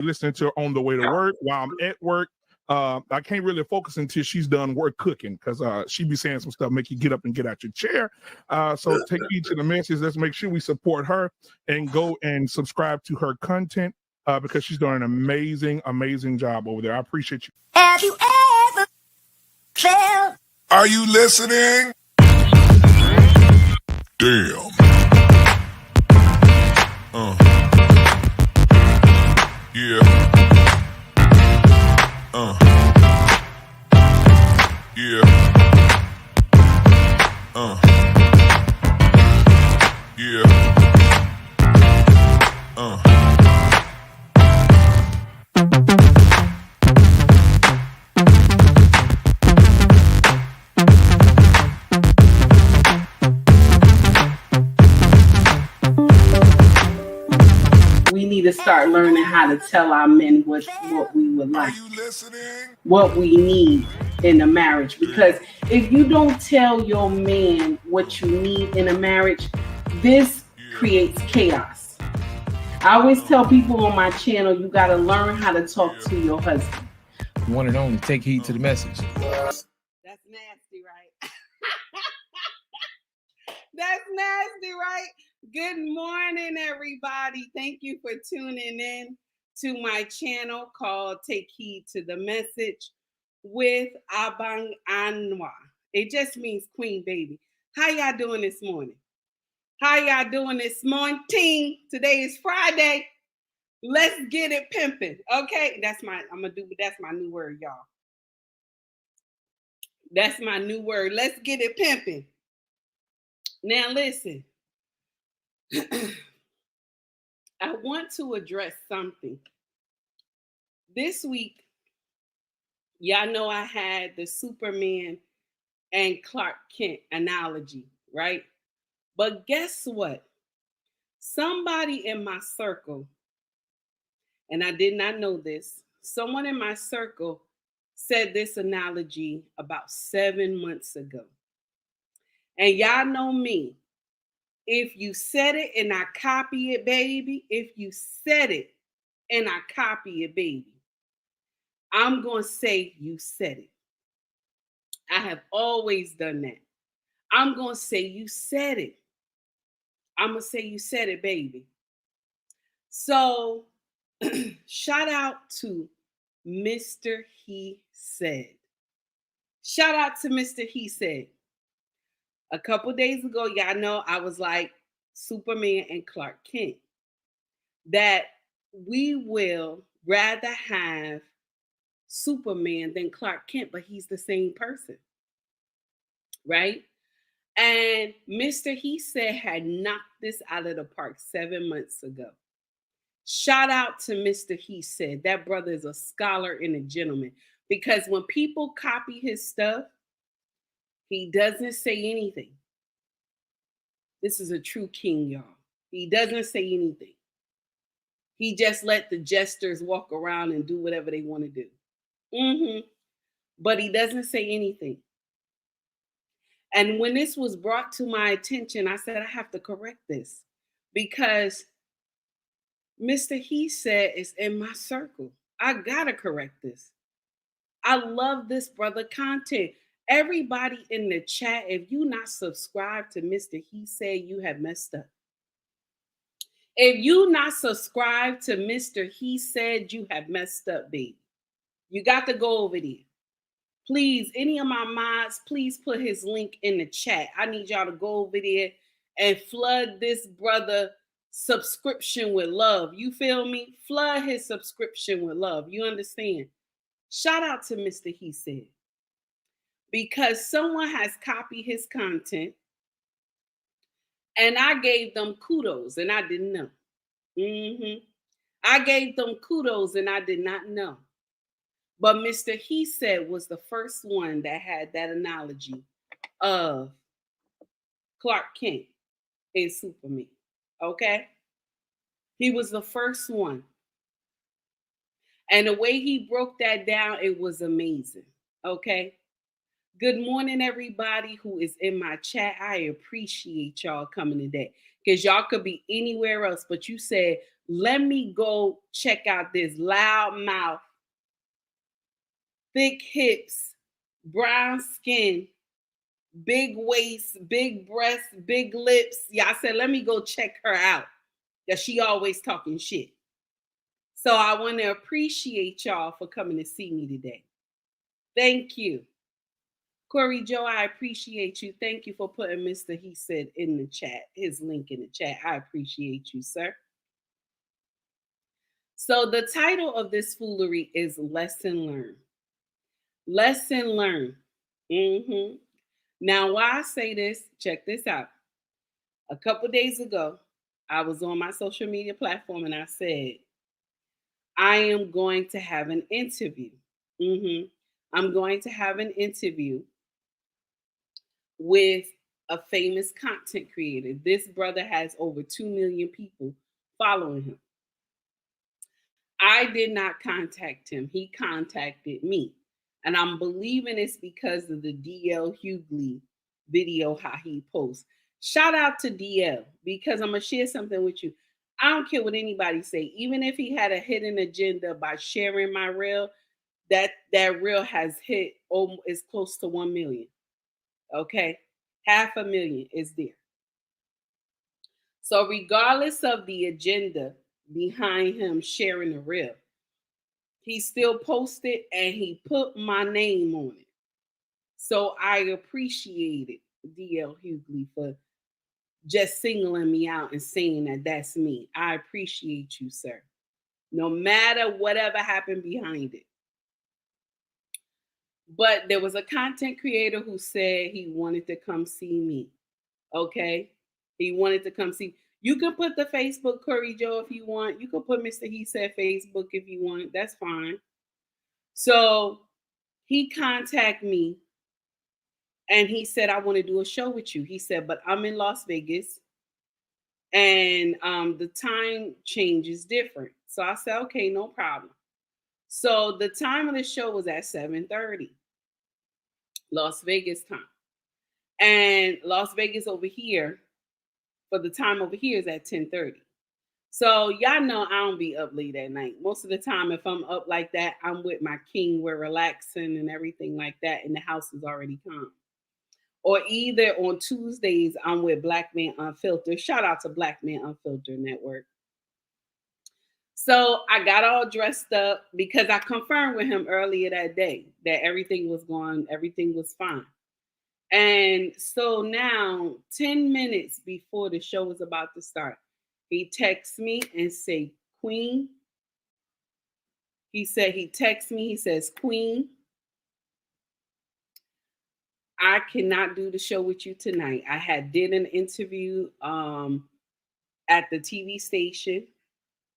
listening to her on the way to work while I'm at work. I can't really focus until she's done work cooking because she be saying some stuff, make you get up and get out your chair. So take heed to the message. Let's make sure we support her and go and subscribe to her content because she's doing an amazing, amazing job over there. I appreciate you. Have you ever felt? Are you listening? Damn. Yeah. Yeah. Yeah. We need to start learning how to tell our men what we would like, what we need in a marriage. Because if you don't tell your man what you need in a marriage, this creates chaos. I always tell people on my channel, you got to learn how to talk to your husband. One and only, take heed to the message. That's nasty, right? That's nasty, right? Good morning, everybody. Thank you for tuning in to my channel called Take Heed to the Message with Abang Anwa. It just means Queen Baby. How y'all doing this morning? How y'all doing this morning? Today is Friday. Let's get it pimping. Okay, that's my new word, y'all. That's my new word. Let's get it pimping. Now listen. I want to address something. This week, y'all know I had the Superman and Clark Kent analogy, right? But guess what? Somebody in my circle, and I did not know this, someone in my circle said this analogy about 7 months ago. And y'all know me. If you said it and I copy it, baby, if you said it and I copy it, baby, I'm going to say you said it. I have always done that. I'm going to say you said it. I'm going to say you said it, baby. So shout out to Mr. He Said. Shout out to Mr. He Said. A couple days ago, y'all know I was like Superman and Clark Kent. That we will rather have Superman than Clark Kent, but he's the same person. Right? And Mr. He Said had knocked this out of the park 7 months ago. Shout out to Mr. He Said. That brother is a scholar and a gentleman. Because when people copy his stuff, he doesn't say anything. This is a true king, y'all. He doesn't say anything. He just let the jesters walk around and do whatever they want to do. But he doesn't say anything. And when this was brought to my attention, I said, I have to correct this. Because Mr. He Said is in my circle. I got to correct this. I love this brother content. Everybody in the chat, if you not subscribed to Mr. He Said, you have messed up. If you not subscribed to Mr. He Said, you have messed up, baby. You got to go over there. Please, any of my mods, please put his link in the chat. I need y'all to go over there and flood this brother subscription with love. You feel me? Flood his subscription with love. You understand? Shout out to Mr. He Said. Because someone has copied his content and I gave them kudos and I didn't know. I gave them kudos and I did not know. But Mr. He Said was the first one that had that analogy of Clark Kent and Superman. Okay? He was the first one. And the way he broke that down, it was amazing. Okay? Good morning, everybody who is in my chat. I appreciate y'all coming today because y'all could be anywhere else, but you said, Let me go check out this loud mouth, thick hips, brown skin, big waist, big breasts, big lips. Yeah, I said, let me go check her out. That she always talking shit. So I want to appreciate y'all for coming to see me today. Thank you. Corey Joe, I appreciate you. Thank you for putting Mr. He Said in the chat, his link in the chat. I appreciate you, sir. So the title of this foolery is Lesson Learned. Lesson learned. Now, why I say this, check this out. A couple days ago, I was on my social media platform and I said, I am going to have an interview. I'm going to have an interview with a famous content creator. This brother has over 2 million people following him. I did not contact him. He contacted me. And I'm believing it's because of the DL Hughley video, how he posts. Shout out to DL, because I'm going to share something with you. I don't care what anybody say. Even if he had a hidden agenda by sharing my reel, that reel has hit is close to 1 million. Okay? 500,000 is there. So regardless of the agenda behind him sharing the reel, he still posted and he put my name on it. So I appreciated DL Hughley for just singling me out and saying that that's me. I appreciate you, sir. No matter whatever happened behind it. But there was a content creator who said he wanted to come see me. Okay? He wanted to come see. You can put the Facebook Curry Joe if you want. You can put Mr. He Said Facebook if you want. That's fine. So he contacted me and he said, I want to do a show with you. He said, but I'm in Las Vegas and the time change is different. So I said, okay, no problem. So the time of the show was at 7:30, Las Vegas time. And Las Vegas over here, for the time over here is at 10:30. So y'all know I don't be up late at night. Most of the time, if I'm up like that, I'm with my king. We're relaxing and everything like that, and the house is already calm. Or either on Tuesdays, I'm with Black Man Unfiltered. Shout out to Black Man Unfiltered Network. So I got all dressed up because I confirmed with him earlier that day that everything was fine. And so now, 10 minutes before the show was about to start, he texts me and say, Queen. He texts me, he says, Queen, I cannot do the show with you tonight. I had did an interview at the TV station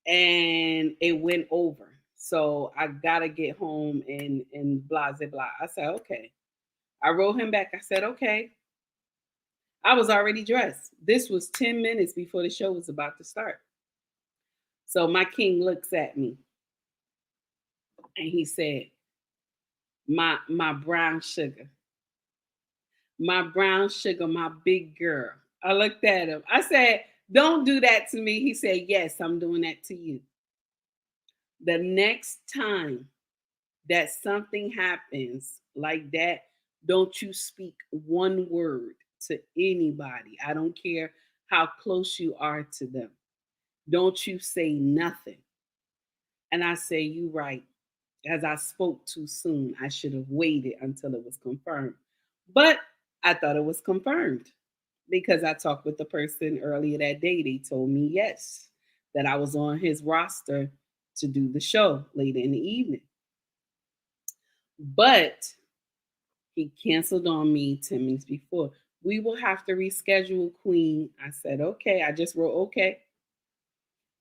and it went over. So I gotta get home and blah, blah, blah. I said, okay. I wrote him back. I said, okay. I was already dressed. This was 10 minutes before the show was about to start. So my king looks at me and he said, my brown sugar, my big girl. I looked at him. I said, don't do that to me. He said, yes, I'm doing that to you. The next time that something happens like that, don't you speak one word to anybody. I don't care how close you are to them. Don't you say nothing. And I say, you right. As I spoke too soon, I should have waited until it was confirmed. But I thought it was confirmed because I talked with the person earlier that day. They told me yes, that I was on his roster to do the show later in the evening. But he canceled on me 10 minutes before. We will have to reschedule, Queen. I said, okay. I just wrote, okay.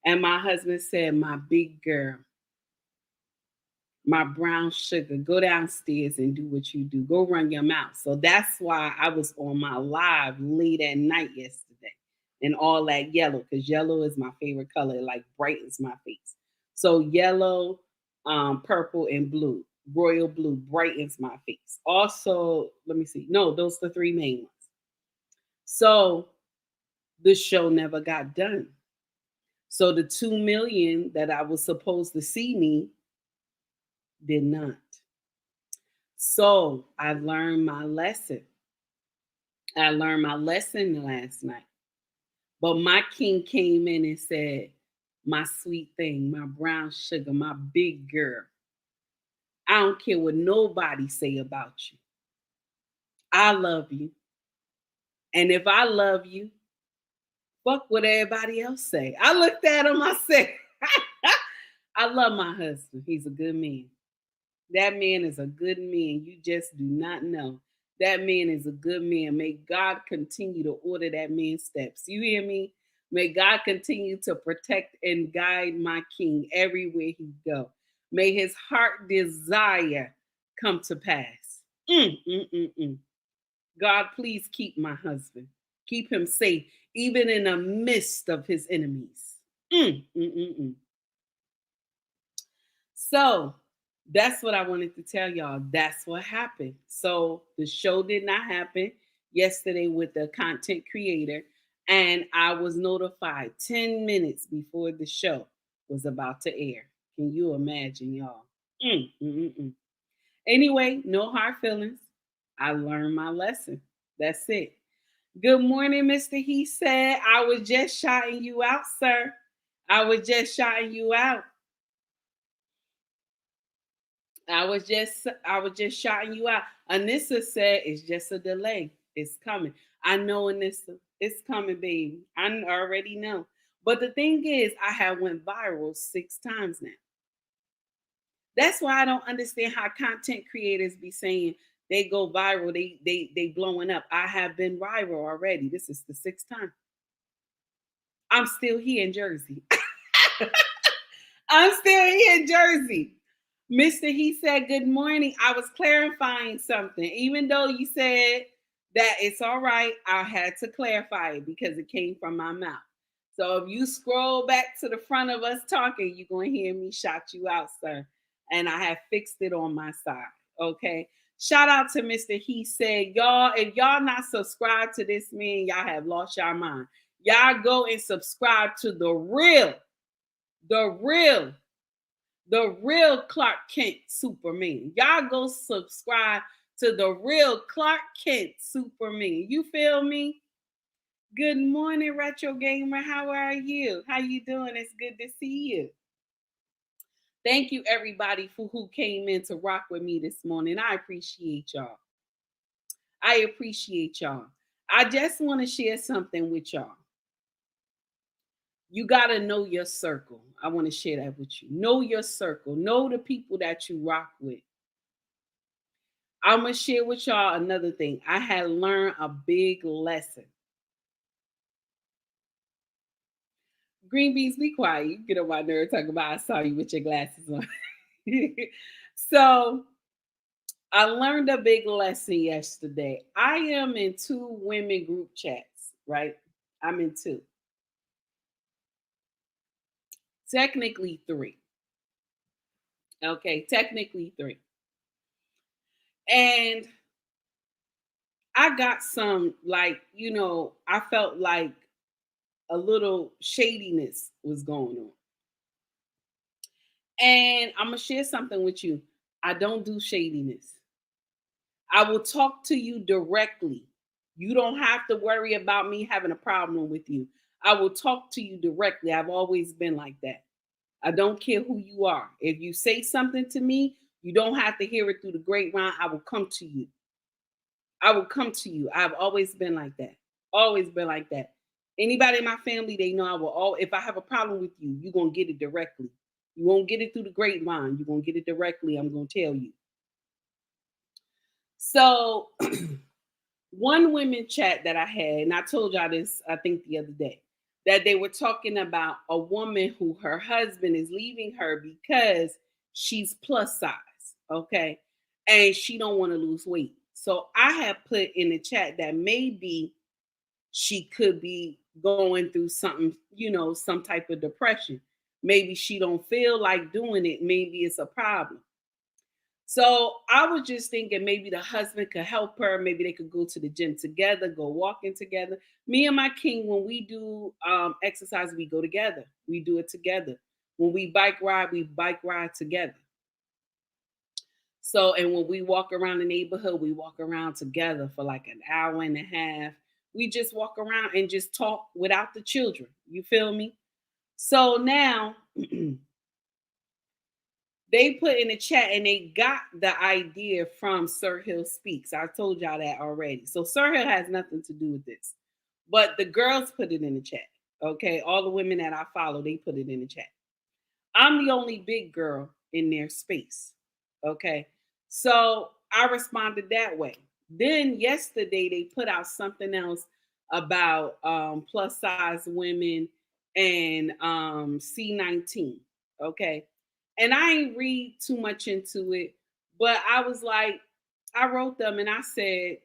And my husband said, my big girl, my brown sugar, go downstairs and do what you do. Go run your mouth. So that's why I was on my live late at night yesterday and all that yellow, because yellow is my favorite color. It like brightens my face. So yellow, purple, and blue. Royal blue brightens my face. Also, let me see. No, those are the three main ones. So the show never got done. So the 2 million that I was supposed to see me did not. So I learned my lesson. I learned my lesson last night. But my king came in and said, my sweet thing, my brown sugar, my big girl. I don't care what nobody say about you. I love you. And if I love you, fuck what everybody else say. I looked at him, I said, I love my husband. He's a good man. That man is a good man. You just do not know. That man is a good man. May God continue to order that man's steps. You hear me? May God continue to protect and guide my king everywhere he go. May his heart desire come to pass. God, please keep my husband. Keep him safe, even in the midst of his enemies. So that's what I wanted to tell y'all. That's what happened. So the show did not happen yesterday with the content creator. And I was notified 10 minutes before the show was about to air. Can you imagine, y'all? Anyway, no hard feelings. I learned my lesson. That's it. Good morning, Mr. He said. I was just shouting you out, sir. I was just shouting you out. I was just shouting you out. Anissa said it's just a delay. It's coming. I know, Anissa. It's coming, baby. I already know. But the thing is, I have went viral 6 times now. That's why I don't understand how content creators be saying they go viral, they blowing up. I have been viral already. This is the 6th time. I'm still here in Jersey. I'm still here in Jersey. Mr. He said, good morning. I was clarifying something. Even though you said that it's all right, I had to clarify it because it came from my mouth. So if you scroll back to the front of us talking, you're going to hear me shout you out, sir. And I have fixed it on my side. Okay. Shout out to Mr. He said, y'all, if y'all not subscribed to this man, y'all have lost your mind. Y'all go and subscribe to the real Clark Kent Superman. Y'all go subscribe to the real Clark Kent Superman. You feel me? Good morning, Retro Gamer. How are you? How you doing? It's good to see you. Thank you, everybody, for who came in to rock with me this morning. I appreciate y'all. I appreciate y'all. I just want to share something with y'all. You got to know your circle. I want to share that with you. Know your circle. Know the people that you rock with. I'm going to share with y'all another thing. I had learned a big lesson. Green beans, be quiet. You get on my nerve talking about I saw you with your glasses on. So I learned a big lesson yesterday. I am in 2 women group chats, right? I'm in 2. Technically 3. Okay, technically 3. And I got some, I felt like a little shadiness was going on. And I'm going to share something with you. I don't do shadiness. I will talk to you directly. You don't have to worry about me having a problem with you. I will talk to you directly. I've always been like that. I don't care who you are. If you say something to me, you don't have to hear it through the grapevine. I will come to you. I will come to you. I've always been like that. Always been like that. Anybody in my family, they know I will all. If I have a problem with you, you're going to get it directly. You won't get it through the grapevine. You're going to get it directly. I'm going to tell you. So one women chat that I had, and I told y'all this, I think the other day, that they were talking about a woman who her husband is leaving her because she's plus size, okay? And she don't want to lose weight. So I have put in the chat that maybe she could be going through something, some type of depression. Maybe she don't feel like doing it. Maybe it's a problem. So I was just thinking maybe the husband could help her. Maybe they could go to the gym together, go walking together. Me and my king, when we do exercise, we go together. We do it together. When we bike ride together. So, and when we walk around the neighborhood, we walk around together for like an hour and a half. We just walk around and just talk without the children. You feel me? So now they put in the chat and they got the idea from Sir Hill Speaks. I told y'all that already. So Sir Hill has nothing to do with this. But the girls put it in the chat. Okay. All the women that I follow, they put it in the chat. I'm the only big girl in their space. Okay. So I responded that way. Then yesterday they put out something else about plus size women and C19. Okay. And I ain't read too much into it, but I was like, I wrote them and I said,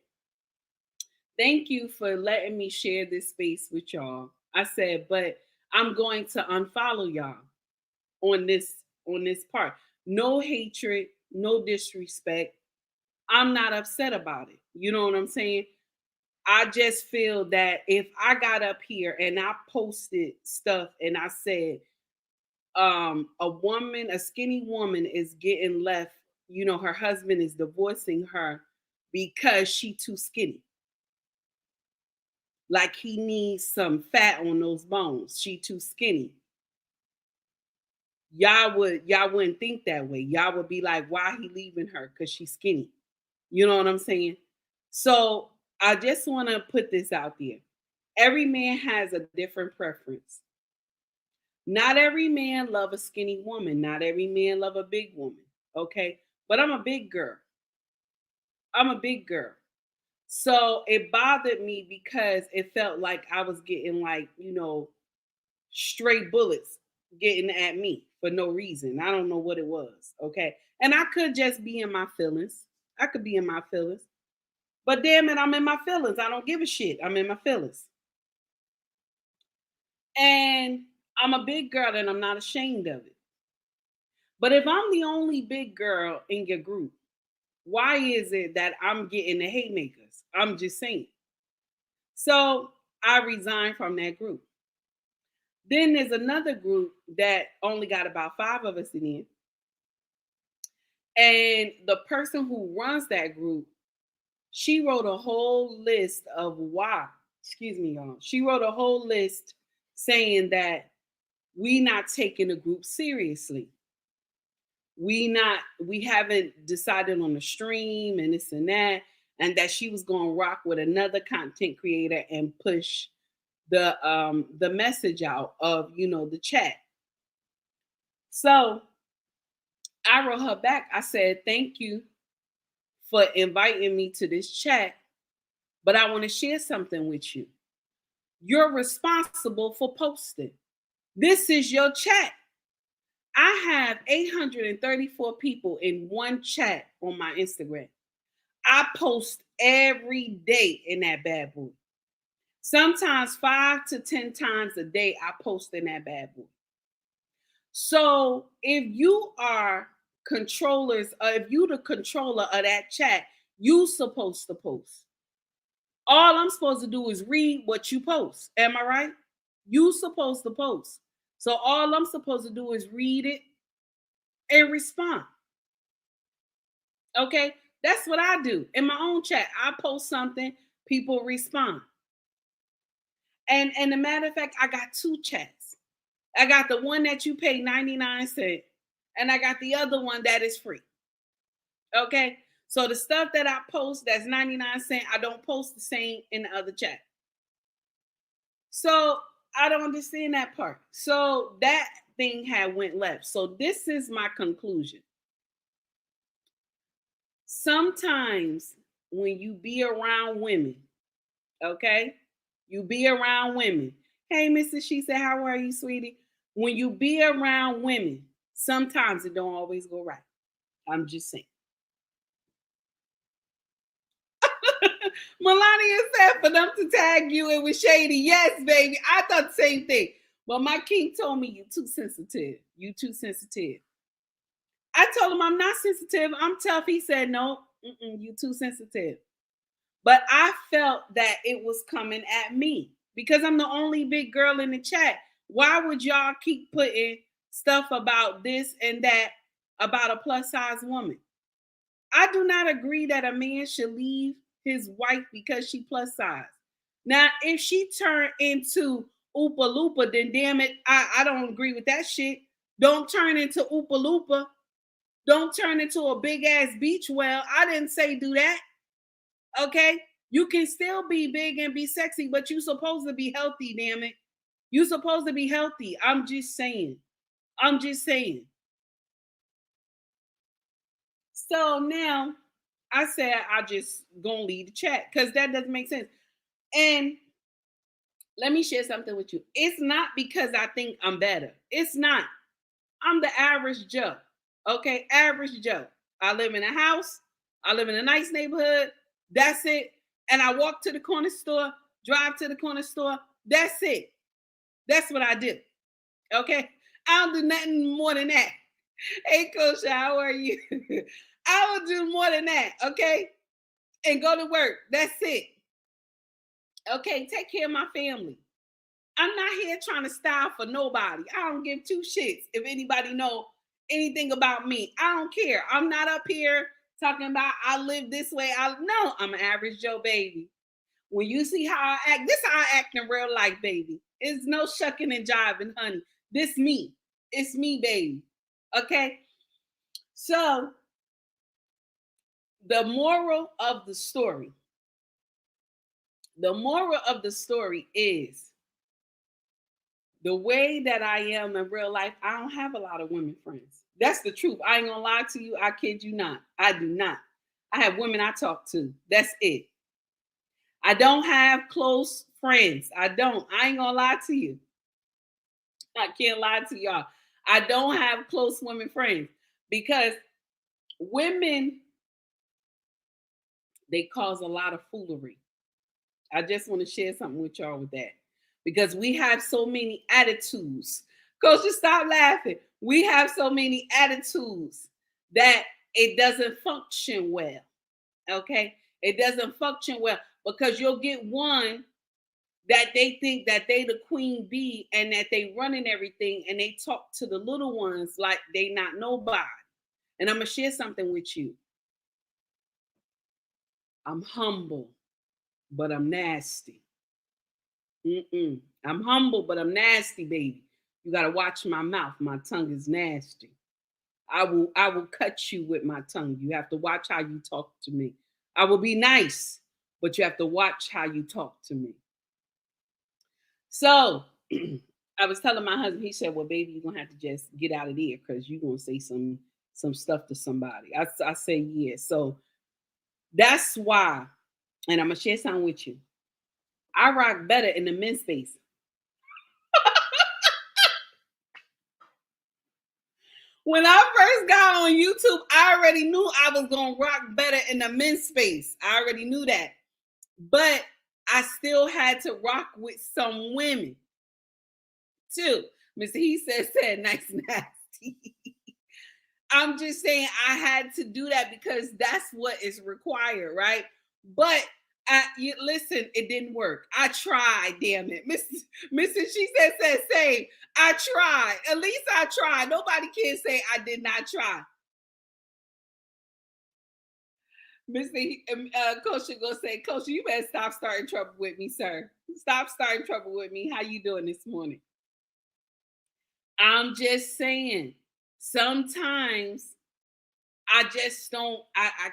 thank you for letting me share this space with y'all. I said, but I'm going to unfollow y'all on this part. No hatred, no disrespect. I'm not upset about it. You know what I'm saying? I just feel that if I got up here and I posted stuff and I said, a skinny woman is getting left, you know, her husband is divorcing her because she too skinny. Like he needs some fat on those bones. She too skinny. Y'all wouldn't think that way. Y'all would be like, why he leaving her? Because she's skinny. You know what I'm saying? So I just want to put this out there. Every man has a different preference. Not every man love a skinny woman. Not every man love a big woman. Okay. But I'm a big girl. I'm a big girl. So it bothered me because it felt like I was getting like, you know, straight bullets getting at me for no reason. I don't know what it was. Okay. And I could just be in my feelings. I could be in my feelings. But damn it, I'm in my feelings. I don't give a shit. I'm in my feelings. And I'm a big girl and I'm not ashamed of it. But if I'm the only big girl in your group, why is it that I'm getting the haymakers? I'm just saying. So I resigned from that group. Then there's another group that only got about 5 of us in it. And the person who runs that group, she wrote a whole list of why. Excuse me, y'all. She wrote a whole list saying that we not taking the group seriously. We haven't decided on the stream and this and that, and that she was going to rock with another content creator and push the message out of, you know, the chat. So I wrote her back. I said, thank you for inviting me to this chat, but I want to share something with you. You're responsible for posting. This is your chat. I have 834 people in one chat on my Instagram. I post every day in that bad boy. Sometimes 5 to 10 times a day I post in that bad boy. So if you are if you the controller of that chat, you supposed to post. All I'm supposed to do is read what you post. Am I right? You supposed to post. So all I'm supposed to do is read it and respond. Okay? That's what I do. In my own chat, I post something, people respond. And as a matter of fact, I got 2 chats. I got the one that you pay 99 cents, and I got the other one that is free. Okay? So the stuff that I post that's 99 cents, I don't post the same in the other chat. So I don't understand that part. So that thing had went left. So this is my conclusion. Sometimes when you be around women, okay? You be around women. Hey, Mrs. She said, how are you, sweetie? When you be around women, sometimes it don't always go right. I'm just saying. Melania said for them to tag you, it was shady. Yes, baby. I thought the same thing. But my king told me you too sensitive. You too sensitive. I I told him I'm not sensitive. I'm tough. He said, no, you too sensitive. But I felt that it was coming at me because I'm the only big girl in the chat. Why would y'all keep putting stuff about this and that about a plus size woman? I do not agree that a man should leave his wife because she plus size. Now, if she turned into Oopa Loopa, then damn it, I don't agree with that shit. Don't turn into Oopa Loopa. Don't turn into a big ass beach whale. I didn't say do that. Okay? You can still be big and be sexy, but you're supposed to be healthy, damn it. You're supposed to be healthy. I'm just saying. So now I said I just gonna leave the chat because that doesn't make sense. And let me share something with you. It's not because I think I'm better. It's not. I'm the average Joe. Okay, average Joe. I live in a house. I live in a nice neighborhood. That's it. And I walk to the corner store, drive to the corner store. That's it. That's what I do. Okay. I don't do nothing more than that. Hey, Coach, how are you? I will do more than that. Okay. And go to work. That's it. Okay. Take care of my family. I'm not here trying to style for nobody. I don't give two shits if anybody know anything about me. I don't care. I'm not up here talking about I live this way. No, I'm an average Joe baby. When you see how I act, this is how I act in real life, baby. It's no shucking and jiving, honey. This me. It's me, baby. Okay? So, the moral of the story is the way that I am in real life, I don't have a lot of women friends. That's the truth. I ain't gonna lie to you. I kid you not. I do not. I have women I talk to. That's it. I don't have close friends. I don't. I ain't gonna lie to you. I can't lie to y'all. I don't have close women friends because women, they cause a lot of foolery. I just want to share something with y'all with that because we have so many attitudes. Coach, just stop laughing. We have so many attitudes that it doesn't function well. Okay? It doesn't function well because you'll get one that they think that they the queen bee and that they running everything and they talk to the little ones like they not nobody. And I'm going to share something with you. I'm humble, but I'm nasty. I'm humble, but I'm nasty, baby. You got to watch my mouth. My tongue is nasty. I will cut you with my tongue. You have to watch how you talk to me. I will be nice, but you have to watch how you talk to me. So I was telling my husband, he said, well, baby, you're going to have to just get out of there because you're going to say some stuff to somebody. I say, yeah. So that's why, and I'm going to share something with you. I rock better in the men's space. When I first got on YouTube, I already knew I was going to rock better in the men's space. I already knew that. But I still had to rock with some women too. Mr. He said nice nasty. I'm just saying I had to do that because that's what is required, right? But listen, it didn't work. I tried, damn it. Mrs. She said same. I tried. At least I tried. Nobody can say I did not try. Mr. Coach should go say, Coach, you better stop starting trouble with me, sir. Stop starting trouble with me. How you doing this morning? I'm just saying, sometimes I just don't, I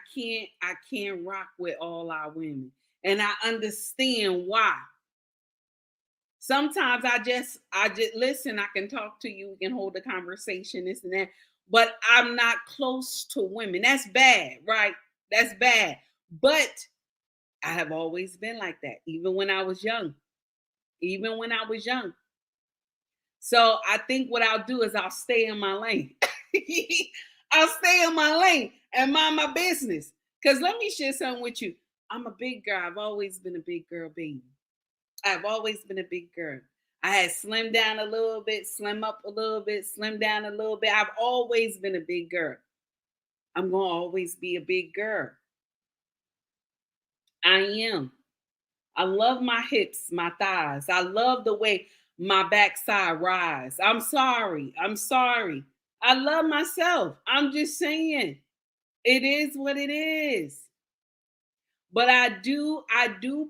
can't rock with all our women. And I understand why. Sometimes I just listen, I can talk to you, we can hold a conversation, this and that, but I'm not close to women. That's bad, right? That's bad. But I have always been like that, even when I was young. So I think what I'll do is I'll stay in my lane. I'll stay in my lane and mind my business. Because let me share something with you. I'm a big girl. I've always been a big girl, baby. I've always been a big girl. I had slimmed down a little bit, slim up a little bit, slim down a little bit. I've always been a big girl. I'm going to always be a big girl. I am. I love my hips, my thighs. I love the way my backside rise. I'm sorry. I'm sorry. I love myself. I'm just saying. It is what it is. But I do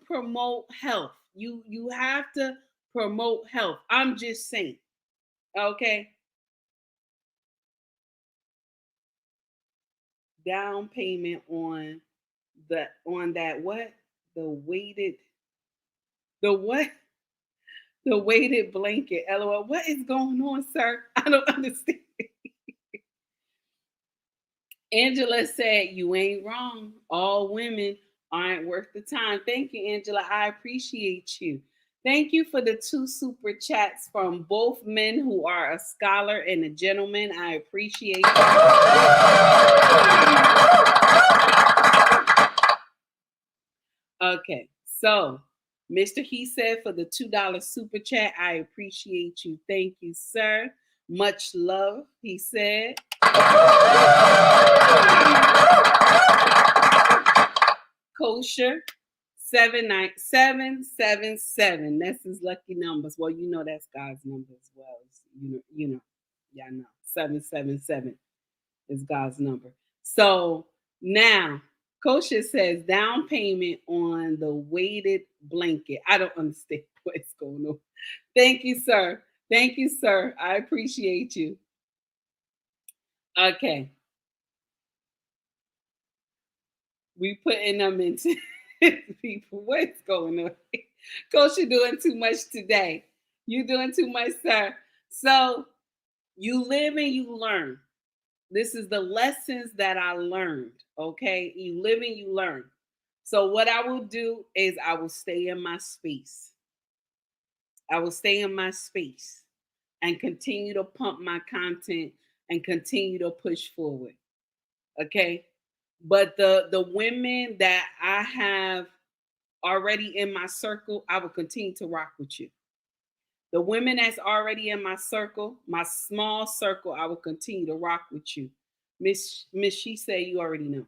promote health. You have to promote health. I'm just saying. Okay. Down payment on that what? The weighted the what? The weighted blanket. LOL. What is going on, sir? I don't understand. Angela said, "You ain't wrong. All women aren't worth the time." Thank you, Angela. I appreciate you. Thank you for the 2 super chats from both men who are a scholar and a gentleman. I appreciate you. Okay, so Mr. He said for the $2 super chat, I appreciate you. Thank you, sir. Much love, he said. Kosher 79777. That's his lucky numbers. Well, you know that's God's number as well. Yeah, I know. 777 is God's number. So now Kosher says down payment on the weighted blanket. I don't understand what's going on. Thank you, sir. Thank you, sir. I appreciate you. Okay. We putting them into people. What's going on? Coach, you're doing too much today. You're doing too much, sir. So you live and you learn. This is the lessons that I learned. Okay. You live and you learn. So what I will do is I will stay in my space. I will stay in my space and continue to pump my content and continue to push forward. Okay. But the women that I have already in my circle, I will continue to rock with you. The women that's already in my circle, my small circle, I will continue to rock with you. Miss She said, you already know.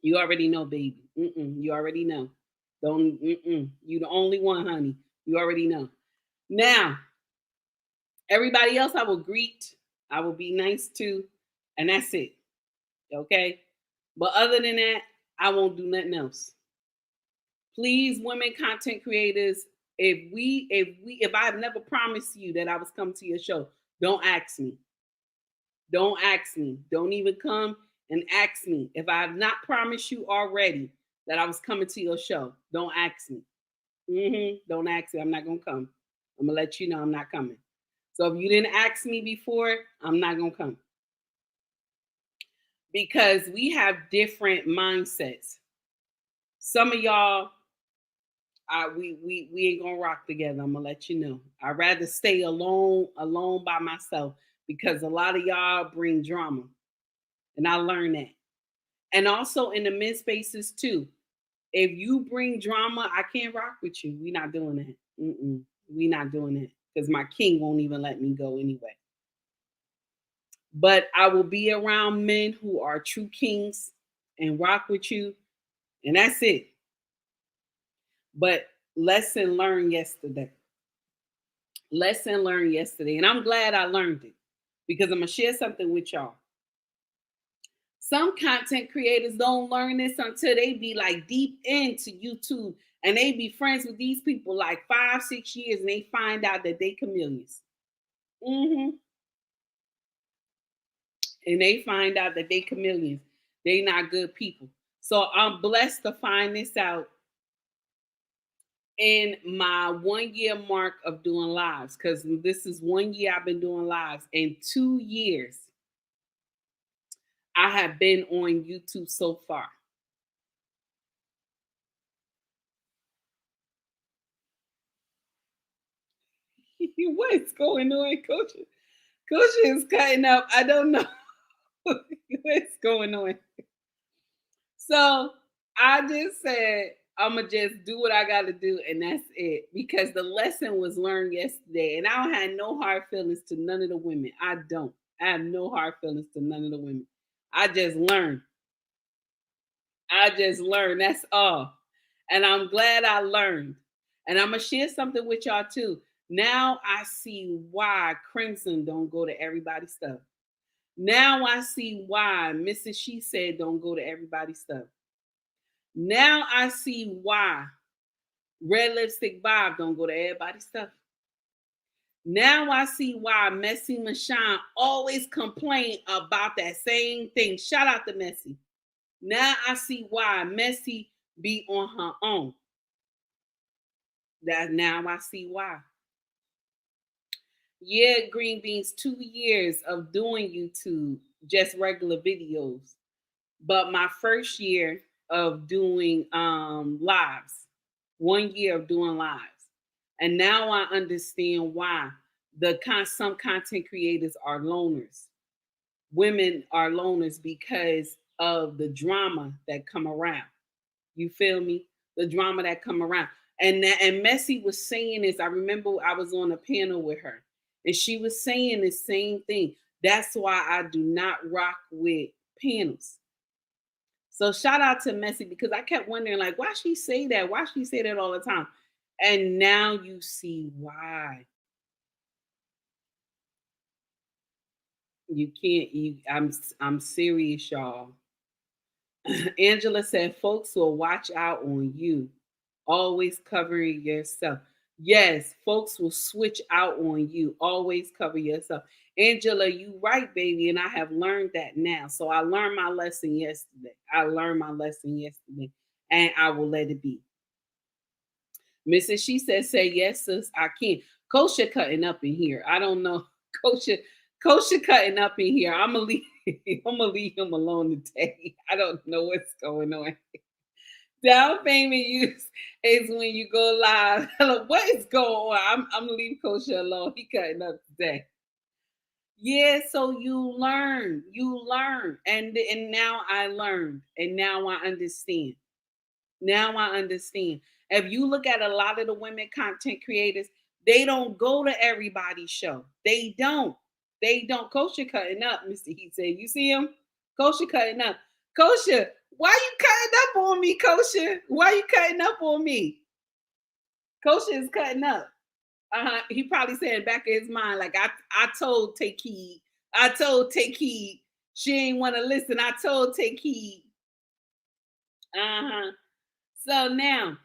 You already know, baby. You already know. Don't. You the only one, honey. You already know. Now, everybody else, I will greet. I will be nice to, and that's it. Okay. But other than that, I won't do nothing else. Please, women content creators, if I've never promised you that I was coming to your show, don't ask me. Don't ask me. Don't even come and ask me. If I have not promised you already that I was coming to your show, don't ask me. Don't ask me. I'm not gonna come. I'm gonna let you know I'm not coming. So if you didn't ask me before, I'm not gonna come. Because we have different mindsets. Some of y'all, we ain't gonna rock together. I'm gonna let you know. I'd rather stay alone by myself because a lot of y'all bring drama, and I learned that. And also in the men's spaces too. If you bring drama, I can't rock with you. We're not doing that. We're not doing that because my king won't even let me go anyway. But I will be around men who are true kings and rock with you, and that's it. But lesson learned yesterday. Lesson learned yesterday. And I'm glad I learned it because I'm going to share something with y'all. Some content creators don't learn this until they be like deep into YouTube and they be friends with these people like 5-6 years and they find out that they chameleons. And they find out that they chameleons. They not good people. So I'm blessed to find this out in my 1 year mark of doing lives, because this is 1 year I've been doing lives. In 2 years, I have been on YouTube so far. What's going on, Coach? Coach is cutting up. I don't know what's going on. So I just said, I'm going to just do what I got to do, and that's it. Because the lesson was learned yesterday, and I don't have no hard feelings to none of the women. I don't. I have no hard feelings to none of the women. I just learned. I just learned. That's all. And I'm glad I learned. And I'm going to share something with y'all too. Now I see why Crimson don't go to everybody's stuff. Now I see why Mrs. She Said don't go to everybody's stuff. Now I see why Red Lipstick Bob don't go to everybody's stuff. Now I see why Messy Michonne always complain about that same thing. Shout out to Messy. Now I see why Messy be on her own. That now I see why. Yeah, Green Beans, 2 years of doing YouTube, just regular videos. But my first year of doing lives, 1 year of doing lives. And now I understand why some content creators are loners. Women are loners because of the drama that come around. You feel me? The drama that come around. And Messy was saying this. I remember I was on a panel with her, and she was saying the same thing. That's why I do not rock with panels. So shout out to Messy, because I kept wondering, like, why she say that? Why she say that all the time? And now you see why. You can't. I'm serious, y'all. Angela said, folks will watch out on you, always covering yourself. Yes, folks will switch out on you, always cover yourself. Angela, you right, baby, and I have learned that now. So I learned my lesson yesterday. And I will let it be. Mrs. She Said, say yes, sis, I can. Kosha cutting up in here. I don't know. Kosha cutting up in here. I'm gonna leave him alone today. I don't know what's going on. Down payment use is when you go live. What is going on? I'm gonna leave Kosha alone. He cutting up today. Yeah, so you learn, and now I learned, and now I understand. If you look at a lot of the women content creators, they don't go to everybody's show. They don't. Kosha cutting up, Mr. Heat said. You see him? Kosha cutting up. Kosha, why you cutting up on me, Kosha? Why you cutting up on me? Kosha is cutting up. He probably said back in his mind, like, I told Take Heed. She ain't want to listen. I told Take Heed. So now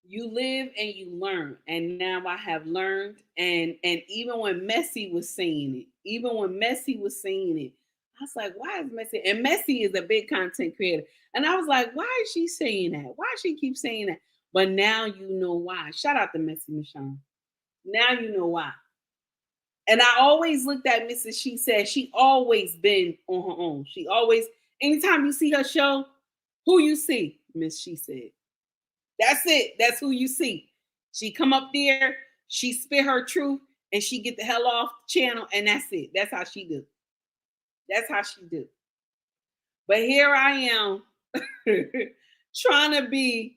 you live and you learn, and now I have learned. And even when Messy was saying it, I was like, why is Messy? And Messy is a big content creator, and I was like, why is she saying that? Why she keep saying that? But now you know why. Shout out to Messy Michonne. Now you know why. And I always looked at Mrs. She Said. She always been on her own. She always, anytime you see her show, who you see? Miss She Said. That's it. That's who you see. She come up there, she spit her truth, and she get the hell off the channel, and that's it. That's how she do. But here I am trying to be.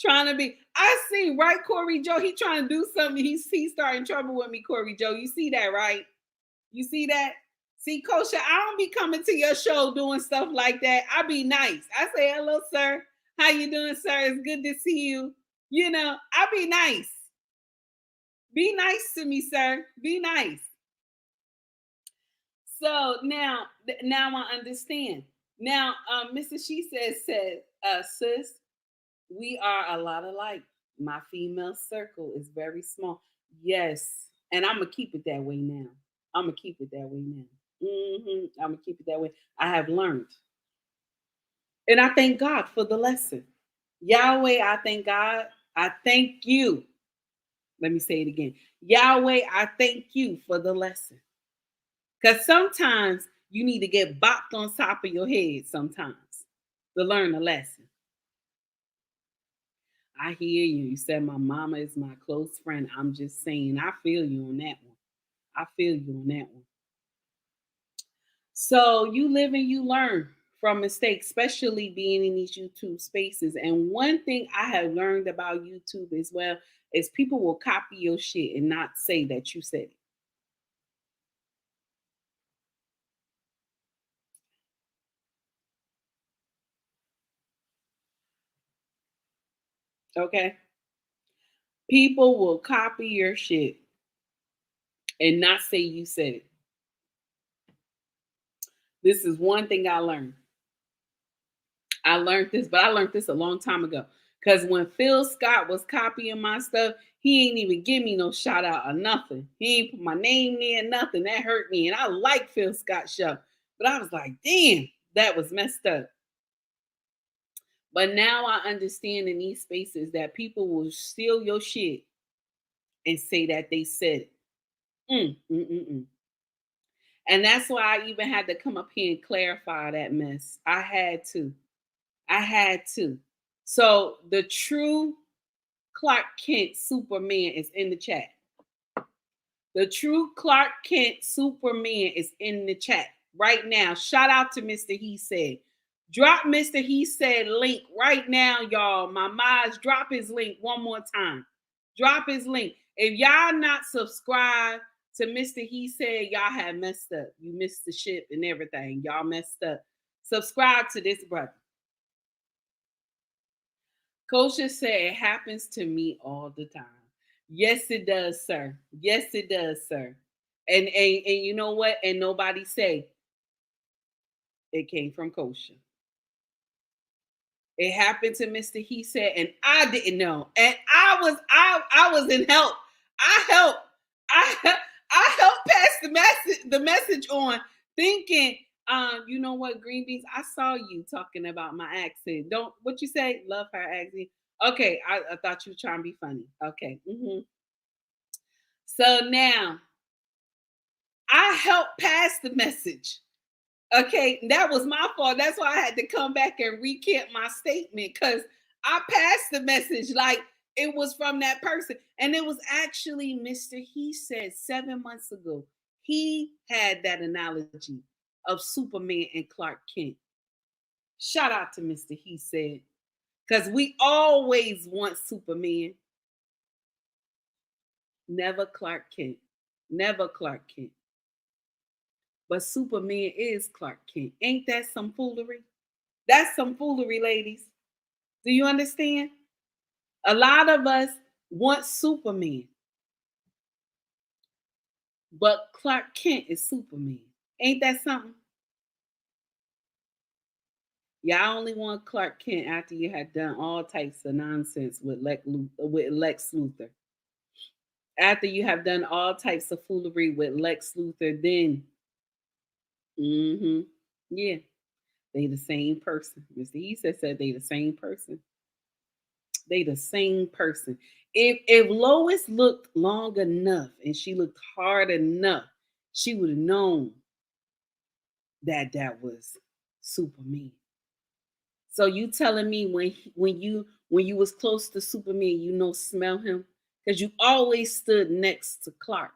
I see, right, Corey Joe? He trying to do something. He's starting trouble with me, Corey Joe. You see that, right? You see that? See, Kosha, I don't be coming to your show doing stuff like that. I be nice. I say, hello, sir. How you doing, sir? It's good to see you. You know, I be nice. Be nice to me, sir. Be nice. So now I understand. Now, Mrs. She said, sis, we are a lot alike. My female circle is very small. Yes. And I'm going to keep it that way now. I'm going to keep it that way. I have learned. And I thank God for the lesson. Yahweh, I thank God. I thank you. Let me say it again. Yahweh, I thank you for the lesson. Because sometimes you need to get bopped on top of your head sometimes to learn a lesson. I hear you. You said my mama is my close friend. I'm just saying, I feel you on that one. So you live and you learn from mistakes, especially being in these YouTube spaces. And one thing I have learned about YouTube as well is people will copy your shit and not say that you said it. Okay? People will copy your shit and not say you said it. This is one thing I learned. I learned this, but I learned this a long time ago. Because when Phil Scott was copying my stuff, he ain't even give me no shout out or nothing. He ain't put my name there, nothing. That hurt me. And I like Phil Scott's show. But I was like, damn, that was messed up. But now I understand in these spaces that people will steal your shit and say that they said it. And that's why I even had to come up here and clarify that mess. I had to. So the true Clark Kent Superman is in the chat. The true Clark Kent Superman is in the chat right now. Shout out to Mr. He Said. Drop Mr. He Said link right now, y'all. My Maj, drop his link one more time. Drop his link. If y'all not subscribed to Mr. He Said, y'all have messed up. You missed the ship and everything. Y'all messed up. Subscribe to this brother. Kosha said it happens to me all the time. Yes, it does, sir. Yes, it does, sir. And you know what? And nobody say it came from Kosha. It happened to Mr. He Said, and I didn't know. And I was in help. I helped pass the message on, thinking, you know what, Green Beans, I saw you talking about my accent. Don't what you say? Love her accent. Okay, I thought you were trying to be funny. Okay. So now I helped pass the message. Okay, that was my fault. That's why I had to come back and recant my statement, because I passed the message like it was from that person. And it was actually Mr. He Said 7 months ago. He had that analogy of Superman and Clark Kent. Shout out to Mr. He Said, because we always want Superman. Never Clark Kent. Never Clark Kent. But Superman is Clark Kent. Ain't that some foolery? That's some foolery, ladies. Do you understand? A lot of us want Superman. But Clark Kent is Superman. Ain't that something? Y'all only want Clark Kent after you had done all types of nonsense with Lex Luthor. After you have done all types of foolery with Lex Luthor, then, yeah, they the same person. Mr. He said they the same person. They the same person. If Lois looked long enough and she looked hard enough, she would have known that that was Superman. So you telling me when you was close to Superman, smell him? Because you always stood next to Clark.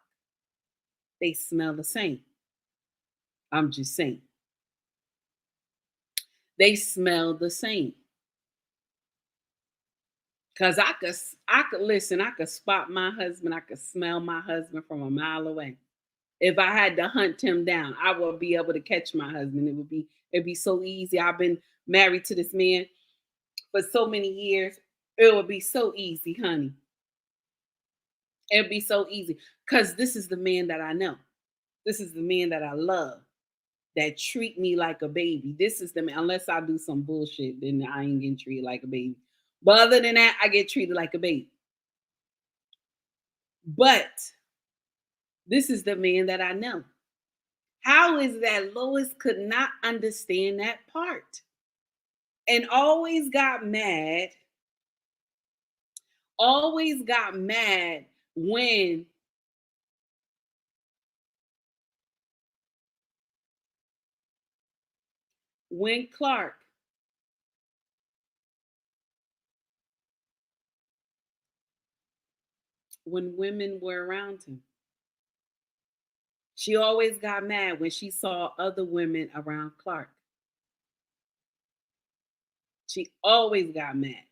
They smell the same. I'm just saying. They smell the same. Because I could listen, I could spot my husband, I could smell my husband from a mile away. If I had to hunt him down, I would be able to catch my husband. It'd be so easy. I've been married to this man for so many years. It would be so easy, honey. It'd be so easy. Because this is the man that I know. This is the man that I love, that treat me like a baby. This is the man, unless I do some bullshit, then I ain't getting treated like a baby. But other than that, I get treated like a baby. But this is the man that I know. How is that Lois could not understand that part and always got mad when Clark when women were around him. She always got mad when she saw other women around Clark. She always got mad.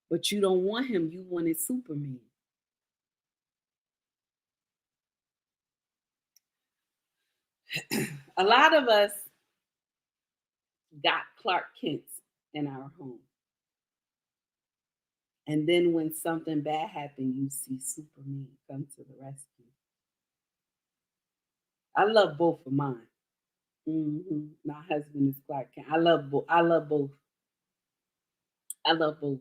But you don't want him. You wanted Superman. A lot of us got Clark Kent's in our home. And then when something bad happened, you see Superman come to the rescue. I love both of mine. My husband is Clark Kent. I love both. I love both. I love both.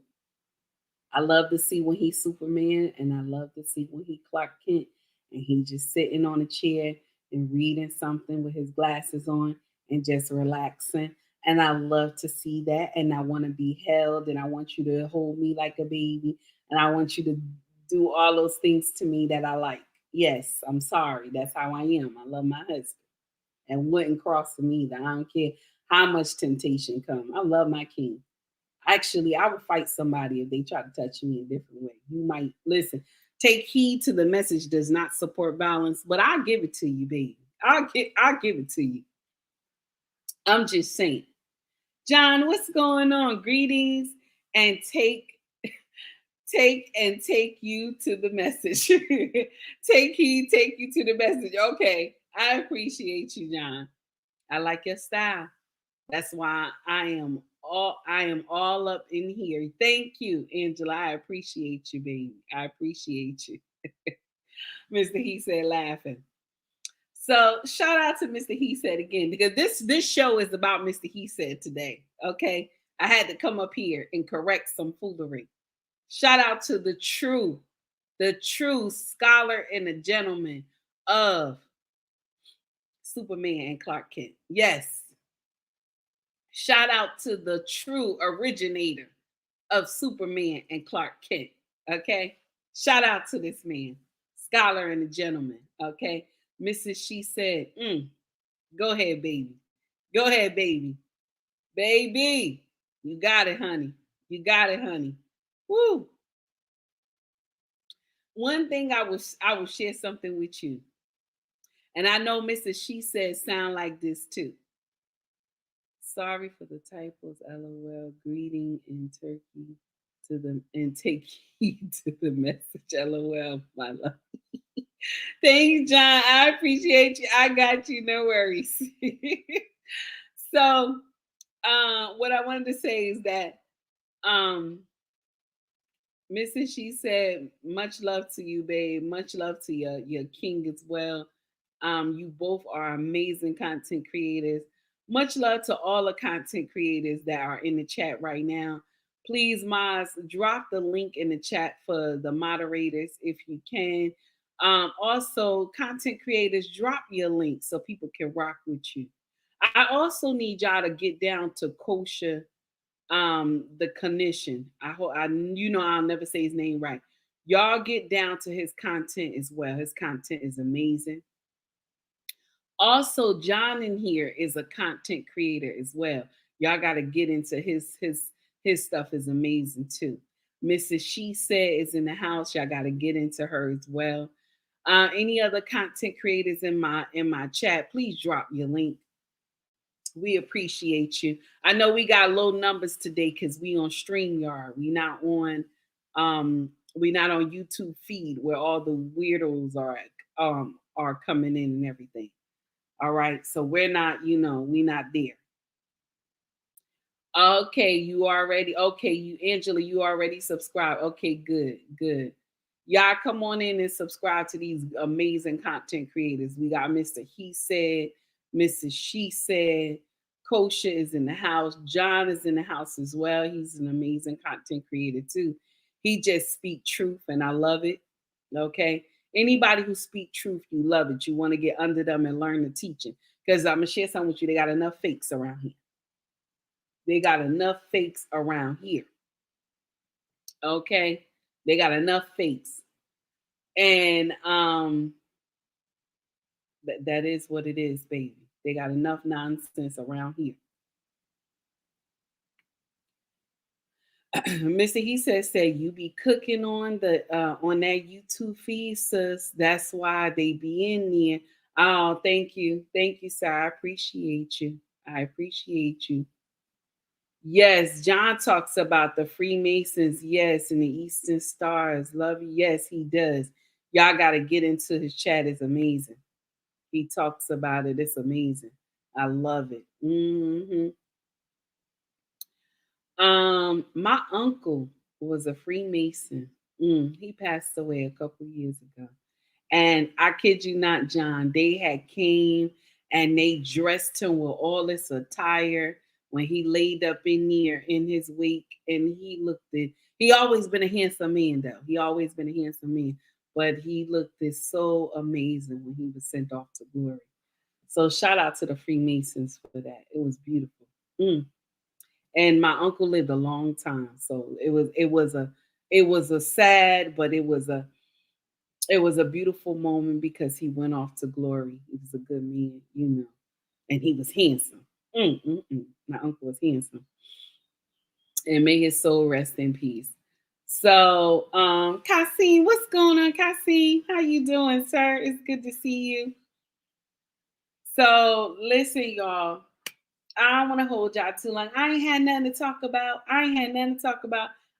I love to see when he's Superman, and I love to see when he Clark Kent, and he just sitting on a chair and reading something with his glasses on and just relaxing. And I love to see that, and I want to be held, and I want you to hold me like a baby, and I want you to do all those things to me that I like. Yes, I'm sorry. That's how I am. I love my husband, and wouldn't cross him either. I don't care how much temptation come. I love my king. Actually, I would fight somebody if they try to touch me a different way. You might listen. Take heed to the message does not support violence, but I'll give it to you, baby. I'll give it to you. I'm just saying. John, what's going on? Greetings and take you to the message. Take heed, take you to the message. Okay. I appreciate you, John. I like your style. That's why I am all up in here. Thank you, Angela. I appreciate you, baby. I appreciate you. Mr. He said laughing. So shout out to Mr. He said again, because this show is about Mr. He said today. Okay. I had to come up here and correct some foolery. Shout out to the true scholar and the gentleman of Superman and Clark Kent. Yes. Shout out to the true originator of Superman and Clark Kent. Okay. Shout out to this man, scholar and a gentleman. Okay. Mrs. She said, go ahead, baby. Go ahead, baby. Baby. You got it, honey. You got it, honey. Woo. One thing I will share something with you. And I know Mrs. She said sound like this too. Sorry for the typos, LOL. Greeting in Turkey to them and take heed to the message, LOL, my love. Thanks, John. I appreciate you. I got you. No worries. So, what I wanted to say is that um, Mrs. She said, much love to you, babe. Much love to your king as well. You both are amazing content creators. Much love to all the content creators that are in the chat right now. Please, Maz, drop the link in the chat for the moderators if you can. Also, content creators, drop your link so people can rock with you. I also need y'all to get down to kosher the clinician. I hope I'll never say his name right. Y'all get down to his content as well. His content is amazing. Also, John in here is a content creator as well. Y'all got to get into his stuff is amazing too. Mrs. She said is in the house. Y'all got to get into her as well. Any other content creators in my chat, please drop your link. We appreciate you. I know we got low numbers today because we on StreamYard. We not on YouTube feed where all the weirdos are coming in and everything. All right. So we're not there. Okay, Angela, you already subscribed. Okay, good. Y'all come on in and subscribe to these amazing content creators. We got Mr. He said, Mrs. She said, Kosha is in the house. John is in the house as well. He's an amazing content creator too. He just speak truth and I love it. Okay. Anybody who speak truth, you love it. You want to get under them and learn the teaching. Because I'm going to share something with you. They got enough fakes around here. They got enough fakes around here. Okay. They got enough fakes. And that is what it is, baby. They got enough nonsense around here. Mr. He said you be cooking on that YouTube feed, sis. That's why they be in there. Oh, thank you, sir. I appreciate you. Yes, John talks about the Freemasons. Yes, and the Eastern Stars. Love you. Yes, he does. Y'all got to get into his chat. It's amazing. He talks about it. It's amazing. I love it. My uncle was a Freemason. He passed away a couple years ago. And I kid you not, John, they had came and they dressed him with all this attire when he laid up in there in his wake. And he always been a handsome man, though. He always been a handsome man. But he looked this so amazing when he was sent off to glory. So shout out to the Freemasons for that. It was beautiful. And my uncle lived a long time. So it was a sad, but it was a beautiful moment because he went off to glory. He was a good man, and he was handsome. My uncle was handsome. And may his soul rest in peace. So, Kasim, what's going on, Kasim? How you doing, sir? It's good to see you. So, listen, y'all. I don't want to hold y'all too long. I ain't had nothing to talk about.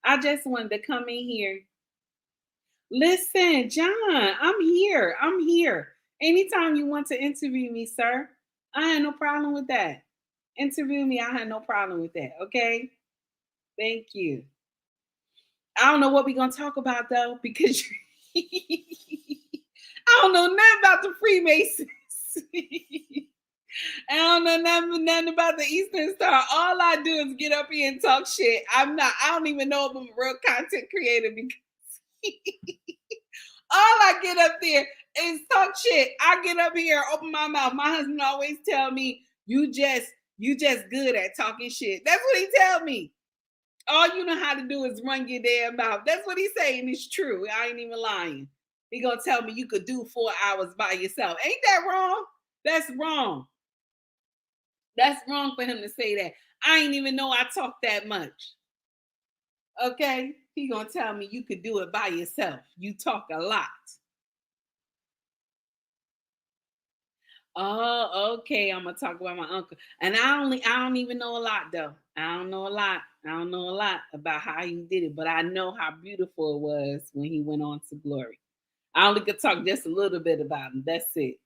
I just wanted to come in here. Listen, John, I'm here. Anytime you want to interview me, sir, I had no problem with that. Interview me, I had no problem with that. Okay? Thank you. I don't know what we're going to talk about, though, because I don't know nothing about the Freemasons. I don't know nothing about the Eastern Star. All I do is get up here and talk shit. I don't even know if I'm a real content creator because all I get up there is talk shit. I get up here, open my mouth. My husband always tell me, you just good at talking shit. That's what he tell me. All you know how to do is run your damn mouth. That's what he's saying. It's true. I ain't even lying. He gonna tell me you could do 4 hours by yourself. Ain't that wrong? That's wrong. That's wrong for him to say that. I ain't even know I talk that much. Okay? He gonna tell me you could do it by yourself. You talk a lot. Oh, okay. I'm gonna talk about my uncle. And I don't even know a lot though. I don't know a lot about how he did it, but I know how beautiful it was when he went on to glory. I only could talk just a little bit about him. That's it.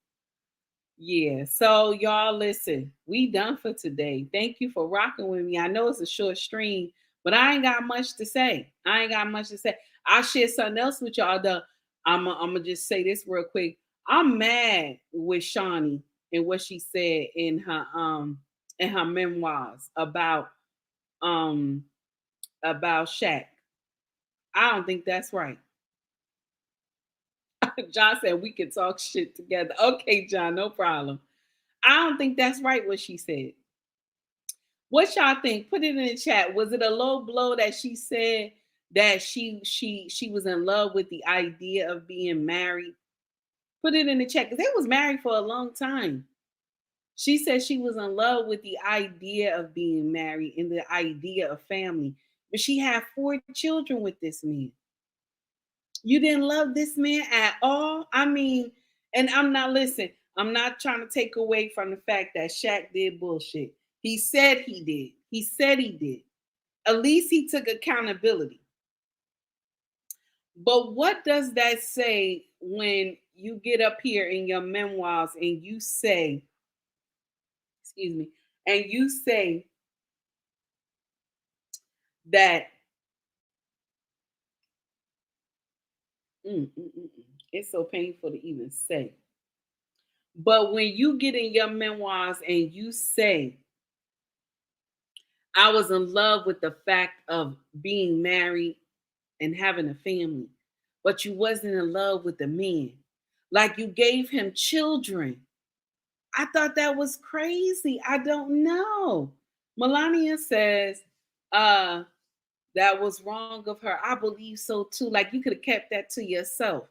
Yeah. So y'all listen, we done for today. Thank you for rocking with me. I know it's a short stream, but I ain't got much to say. I'll share something else with y'all though. I'm gonna just say this real quick. I'm mad with Shawnee and what she said in her memoirs um about Shaq. I don't think that's right. John said we can talk shit together. Okay, John, no problem. I don't think that's right what she said. What y'all think? Put it in the chat. Was it a low blow that she said that she was in love with the idea of being married? Put it in the chat because they was married for a long time. She said she was in love with the idea of being married and the idea of family, but she had 4 children with this man. You didn't love this man at all? I mean, and I'm not trying to take away from the fact that Shaq did bullshit. He said he did. He did. At least he took accountability. But what does that say when you get up here in your memoirs and you say, excuse me, and you say that it's so painful to even say. But when you get in your memoirs and you say, I was in love with the fact of being married and having a family, but you wasn't in love with the man. Like you gave him children. I thought that was crazy. I don't know. Melania says, that was wrong of her. I believe so too. Like you could have kept that to yourself.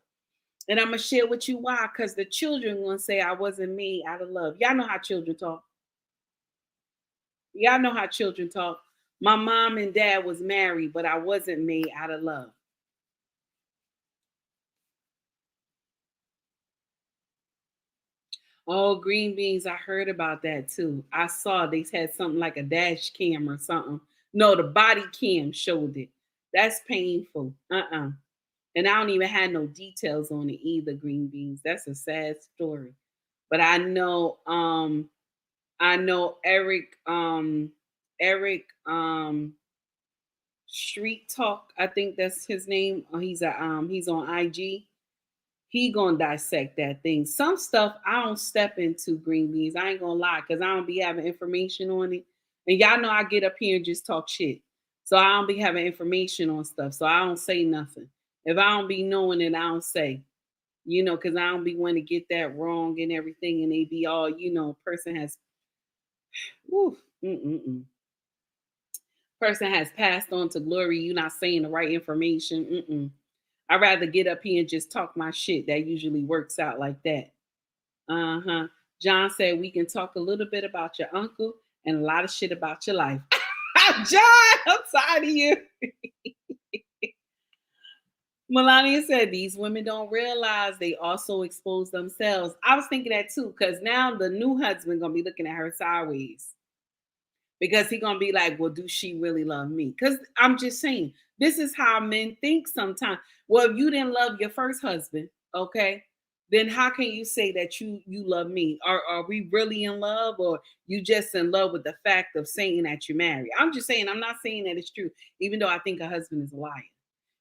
And I'm gonna share with you why, because the children gonna say I wasn't made out of love. Y'all know how children talk. Y'all know how children talk. My mom and dad was married, but I wasn't made out of love. Oh, green beans. I heard about that too. I saw they had something like a dash cam or something. No, the body cam showed it. That's painful. And I don't even have no details on it either, green beans. That's a sad story. But I know Eric Street Talk, I think that's his name. He's on IG. He gonna dissect that thing. Some stuff I don't step into, green beans. I ain't gonna lie, because I don't be having information on it. And y'all know I get up here and just talk shit. So I don't be having information on stuff. So I don't say nothing. If I don't be knowing it, I don't say. Because I don't be want to get that wrong and everything, and they be all, person has, whew, person has passed on to glory. You not saying the right information. I'd rather get up here and just talk my shit. That usually works out like that. John said we can talk a little bit about your uncle and a lot of shit about your life. John, I'm tired of you. Melania said these women don't realize they also expose themselves. I was thinking that too, because now the new husband gonna be looking at her sideways. Because he gonna be like, well, do she really love me? Because I'm just saying, this is how men think sometimes. Well, if you didn't love your first husband, okay, then how can you say that you love me? Are we really in love, or you just in love with the fact of saying that you're married? I'm just saying, I'm not saying that it's true, even though I think a husband is a liar.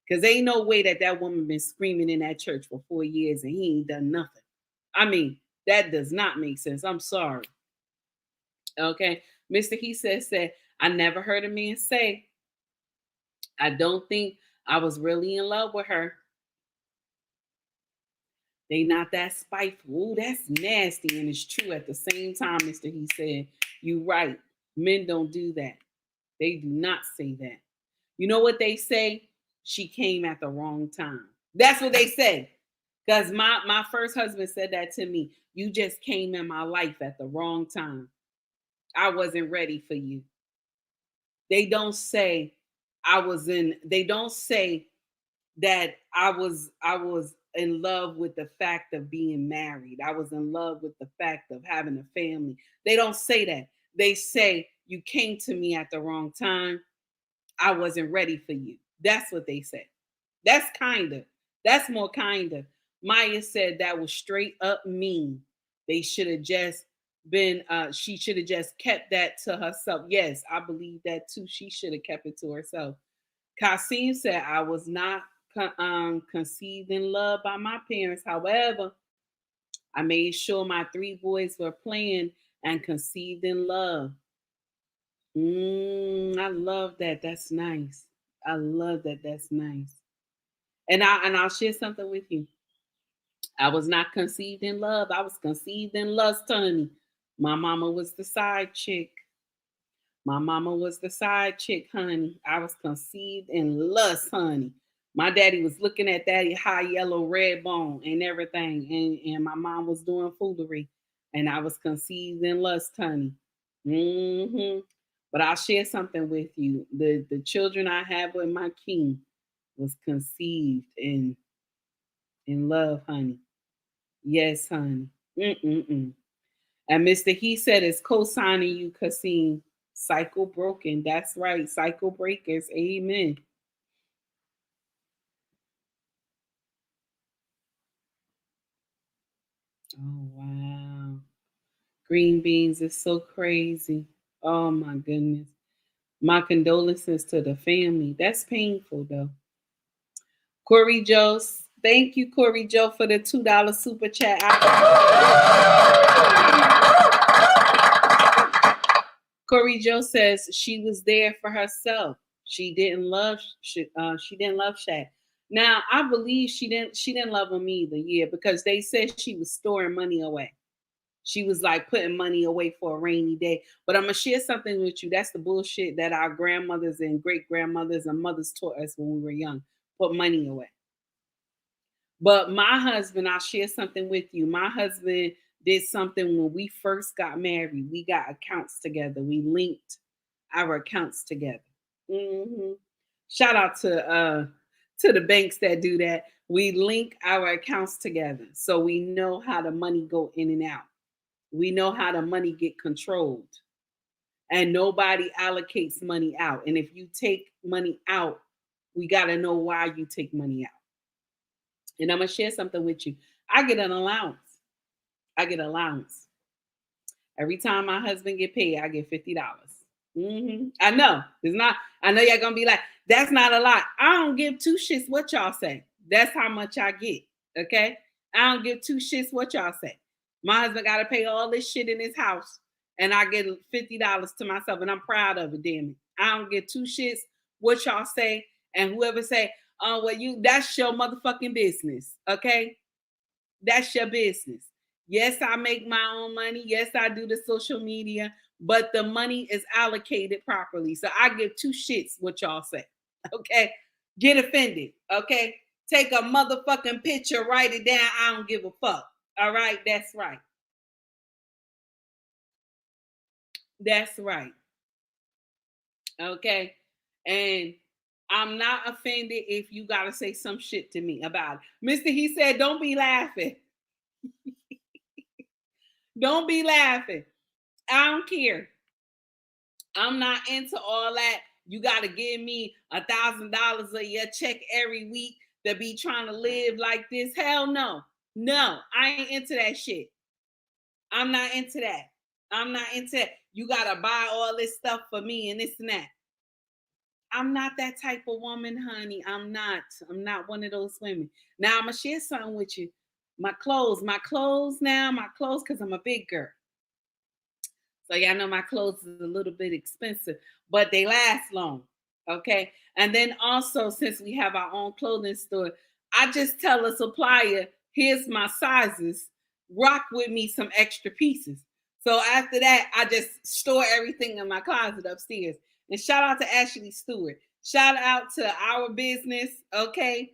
Because ain't no way that woman been screaming in that church for 4 years and he ain't done nothing. I mean, that does not make sense. I'm sorry. Okay. Mr. He said, I never heard a man say, I don't think I was really in love with her. They not that spiteful. Ooh, that's nasty. And it's true at the same time, Mr. He said, you right. Men don't do that. They do not say that. You know what they say? She came at the wrong time. That's what they say. Because my first husband said that to me. You just came in my life at the wrong time. I wasn't ready for you. They don't say they don't say that I was in love with the fact of being married. I was in love with the fact of having a family. They don't say that. They say you came to me at the wrong time. I wasn't ready for you. That's what they say. That's more kinder. Maya said that was straight up mean. They should have just been, she should have just kept that to herself. Yes, I believe that too. She should have kept it to herself. Kasim said, I was not conceived in love by my parents. However, I made sure my 3 boys were playing and conceived in love. I love that. That's nice. I love that. That's nice. And I'll share something with you. I was not conceived in love. I was conceived in lust, honey. My mama was the side chick. My mama was the side chick, honey. I was conceived in lust, honey. My daddy was looking at that high yellow red bone and everything. And my mom was doing foolery. And I was conceived in lust, honey. But I'll share something with you. The children I have with my king was conceived in love, honey. Yes, honey. And Mr. He said is co-signing you, Kasim. Cycle broken. That's right. Cycle breakers. Amen. Oh, wow. Green beans is so crazy. Oh, my goodness. My condolences to the family. That's painful, though. Corey Joe, thank you, Corey Joe, for the $2 super chat. Corey Joe says she was there for herself. She didn't love Shaq. Now I believe she didn't love him either, yeah, because they said she was storing money away. She was like putting money away for a rainy day. But I'm gonna share something with you. That's the bullshit that our grandmothers and great grandmothers and mothers taught us when we were young. Put money away. But my husband, I'll share something with you. My husband did something when we first got married. We got accounts together. We linked our accounts together. Shout out to the banks that do that. We link our accounts together so we know how the money go in and out. We know how the money get controlled. And nobody allocates money out. And if you take money out, we got to know why you take money out. And I'm going to share something with you. I get an allowance. Every time my husband get paid, I get $50. I know. It's not. I know y'all going to be like, That's not a lot. I don't give two shits what y'all say. That's how much I get. Okay. I don't give two shits what y'all say. My husband got to pay all this shit in his house, and I get $50 to myself, and I'm proud of it. Damn it. I don't give two shits what y'all say, and whoever say, "Oh, well, that's your motherfucking business." Okay. That's your business. Yes, I make my own money. Yes, I do the social media, but the money is allocated properly. So I give two shits what y'all say. Okay. Get offended. Okay. Take a motherfucking picture, write it down. I don't give a fuck. All right. That's right. That's right. Okay. And I'm not offended if you got to say some shit to me about it. Mr. He said, don't be laughing. Don't be laughing. I don't care. I'm not into all that. You got to give me $1,000 a year check every week to be trying to live like this. Hell no. No, I ain't into that shit. I'm not into that. I'm not into that. You got to buy all this stuff for me and this and that. I'm not that type of woman, honey. I'm not one of those women. Now, I'm going to share something with you. My clothes, because I'm a big girl. So y'all know my clothes is a little bit expensive, but they last long. Okay. And then also, since we have our own clothing store, I just tell a supplier, here's my sizes, rock with me some extra pieces. So after that, I just store everything in my closet upstairs. And shout out to Ashley Stewart. Shout out to our business, okay?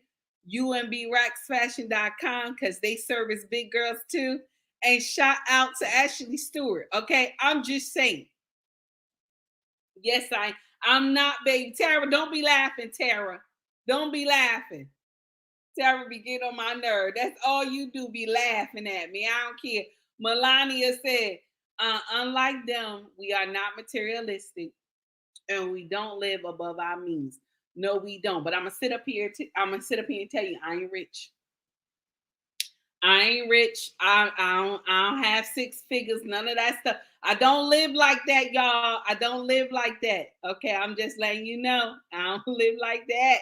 UMBRacksFashion.com, because they service big girls too. And shout out to Ashley Stewart, okay? I'm just saying. Yes, I'm not, baby. Tara, don't be laughing, Tara. Don't be laughing. Tara be getting on my nerve. That's all you do, be laughing at me. I don't care. Melania said, unlike them, we are not materialistic and we don't live above our means. No, we don't. But I'm gonna sit up here and tell you, I ain't rich. I ain't rich. I don't have six figures, none of that stuff. I don't live like that, y'all. I don't live like that. Okay, I'm just letting you know. I don't live like that.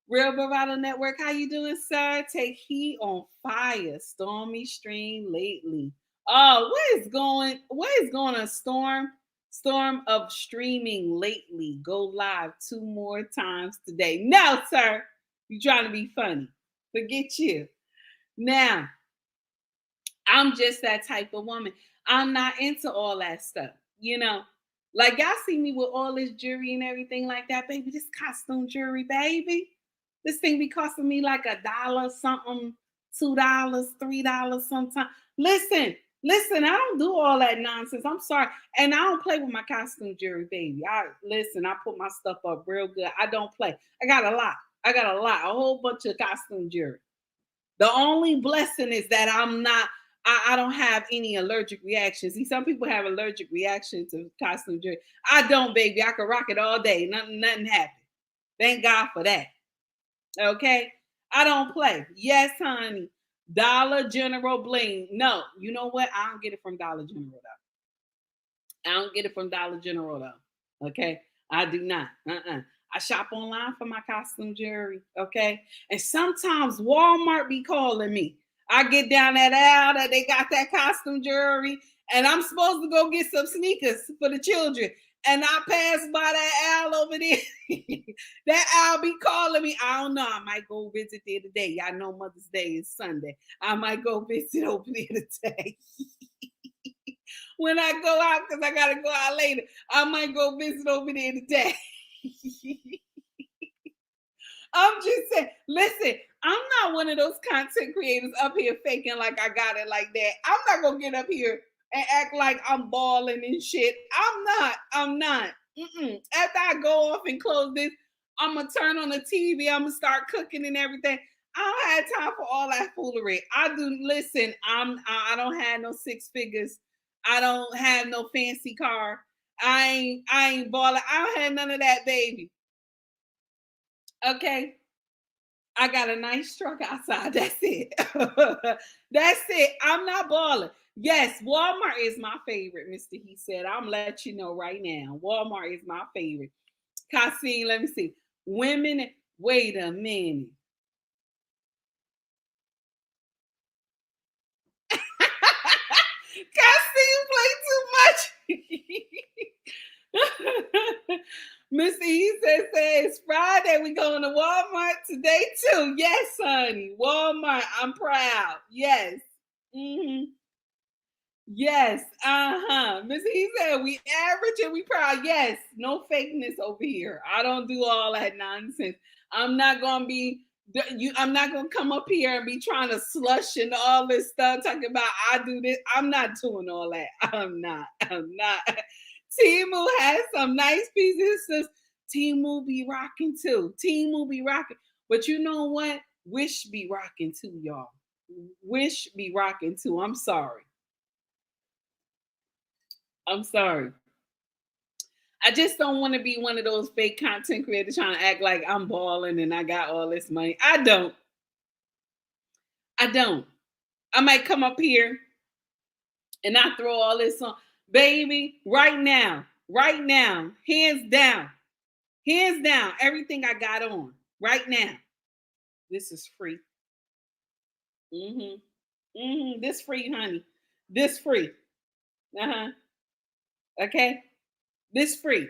Real Bravado Network, how you doing, sir? Take heat on fire. Stormy stream lately. Oh, what is going on? Storm of streaming lately. Go live 2 more times today. No, sir. You trying to be funny. Forget you. Now, I'm just that type of woman. I'm not into all that stuff, Like y'all see me with all this jewelry and everything like that, baby. This costume jewelry, baby. This thing be costing me like $1 something, $2, $3 sometimes. Listen, I don't do all that nonsense. I'm sorry. And I don't play with my costume jewelry, baby. I put my stuff up real good. I don't play. I got a lot, a whole bunch of costume jewelry. The only blessing is that I don't have any allergic reactions. See, some people have allergic reactions to costume jewelry. I don't, baby. I can rock it all day. Nothing happened. Thank God for that. Okay? I don't play. Yes, honey. Dollar General bling. No, you know what? I don't get it from Dollar General, though. I don't get it from Dollar General, though. Okay? I do not. I shop online for my costume jewelry, okay? And sometimes Walmart be calling me. I get down that aisle that they got that costume jewelry, and I'm supposed to go get some sneakers for the children. And I pass by that aisle over there. That aisle be calling me. I don't know. I might go visit there today. Y'all know Mother's Day is Sunday. I might go visit over there today. When I go out, because I got to go out later, I might go visit over there today. I'm just saying, listen, I'm not one of those content creators up here faking like I got it like that. I'm not going to get up here and act like I'm balling and shit. I'm not. After I go off and close this, I'm going to turn on the TV. I'm going to start cooking and everything. I don't have time for all that foolery. I don't have no 6 figures. I don't have no fancy car. I ain't balling. I don't have none of that, baby. Okay. I got a nice truck outside. That's it. That's it. I'm not balling. Yes, Walmart is my favorite, Mr. He said. I'm letting you know right now. Walmart is my favorite. Kasim, let me see. Women, wait a minute. Kasim play too much. Mr. E says it's Friday. We going to Walmart today too. Yes, honey. Walmart. I'm proud. Yes. Mm-hmm. Yes. Uh-huh. Mr. E said we average and we proud. Yes. No fakeness over here. I don't do all that nonsense. I'm not gonna be I'm not gonna come up here and be trying to slush and all this stuff talking about I do this. I'm not doing all that. I'm not. Timu has some nice pieces. Timu be rocking too. Timu be rocking. But you know what? Wish be rocking too, y'all. Wish be rocking too. I'm sorry. I'm sorry. I just don't want to be one of those fake content creators trying to act like I'm balling and I got all this money. I don't. I might come up here and I throw all this on. Baby, right now, hands down, everything I got on right now. This is free. This free, honey. This free. Okay. This free.